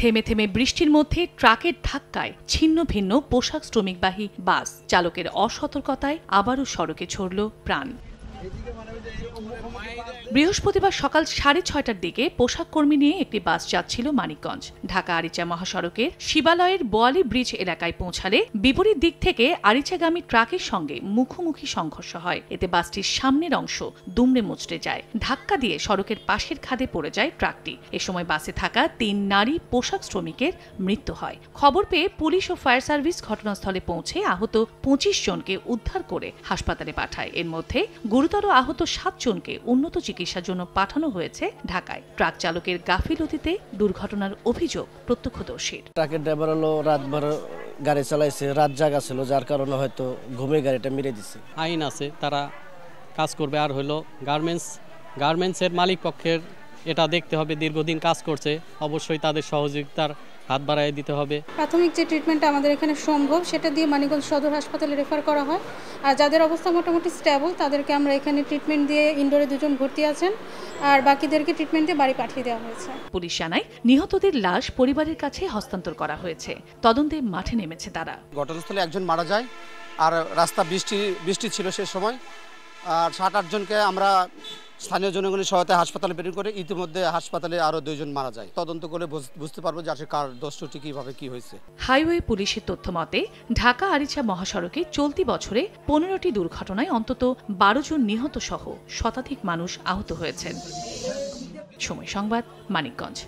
থেমে থেমে বৃষ্টির মধ্যে ট্রাকের ধাক্কায় ছিন্ন ভিন্ন পোশাক শ্রমিকবাহী বাস চালকের অসতর্কতায় আবারও সড়কে ছড়ল প্রাণ। বৃহস্পতিবার সকাল 6:30টার দিকে পোশাক কর্মী নিয়ে একটি বাস যাচ্ছিল মানিকগঞ্জ। ঢাকা আরিচা মহাসড়কের শিবালয়ের বোয়ালি ব্রিজ এলাকায় পৌঁছালে বিপরীত দিক থেকে আরিচাগামী ট্রাকের সঙ্গে মুখোমুখি সংঘর্ষ হয়। এতে বাসটির সামনের অংশ দুমড়ে মুচড়ে যায়। ধাক্কা দিয়ে সড়কের পাশের খাদে পড়ে যায় ট্রাকটি। এ সময় বাসে থাকা 3 নারী পোশাক শ্রমিকের মৃত্যু হয়। খবর পেয়ে পুলিশ ও ফায়ার সার্ভিস ঘটনাস্থলে পৌঁছে আহত 25 জনকে উদ্ধার করে হাসপাতালে পাঠায়। এর মধ্যে গুরুতর আহত 7 জনকে উন্নত চিকিৎসার জন্য পাঠানো হয়েছে ঢাকায়। ট্রাক চালকের গাফিলতিতে দুর্ঘটনার অভিযোগ প্রত্যক্ষদর্শীর। ট্রাকের ড্রাইভার হলো রাতভর গাড়ি চালাইছে, রাত জাগা ছিল, যার কারণে হয়তো ঘুমে গাড়িটা মেরে দিছে। আইন আছে, তারা কাজ করবে। আর হলো গার্মেন্টসের মালিক পক্ষের এটা দেখতে হবে, দীর্ঘদিন কাজ করছে, অবশ্যই তাদের সহযোগিতার হাত বাড়ায় দিতে হবে। প্রাথমিক যে ট্রিটমেন্ট আমাদের এখানে সম্ভব সেটা দিয়ে মানিকগঞ্জ সদর হাসপাতালে রেফার করা হয়। আর যাদের অবস্থা মোটামুটি স্টেবল তাদেরকে আমরা এখানে ট্রিটমেন্ট দিয়ে ইনডোরে 2 জন ভর্তি আছেন, আর বাকিদেরকে ট্রিটমেন্ট দিয়ে বাড়ি পাঠিয়ে দেওয়া হয়েছে। পুলিশ জানায় নিহতদের লাশ পরিবারের কাছে হস্তান্তর করা হয়েছে। তদন্তে মাঠে নেমেছে তারা। ঘটনাস্থলে একজন মারা যায়, আর রাস্তা বৃষ্টি ছিল সে সময়। আর 7-8 জনকে আমরা স্থানীয় জনগণের সহায়তায় হাসপাতালে প্রেরণ করে ইতিমধ্যে হাসপাতালে আরও 2 জন মারা যায়। তদন্ত করে বুঝতে পারবো যে আসলে কার দোষটি কিভাবে কি হয়েছে। হাইওয়ে পুলিশের তথ্য মতে ঢাকা আরিচা মহাসড়কে চলতি বছরে 15টি দুর্ঘটনায় অন্তত 12 জন নিহত সহ শতাধিক মানুষ আহত হয়েছেন। সময় সংবাদ, মানিকগঞ্জ।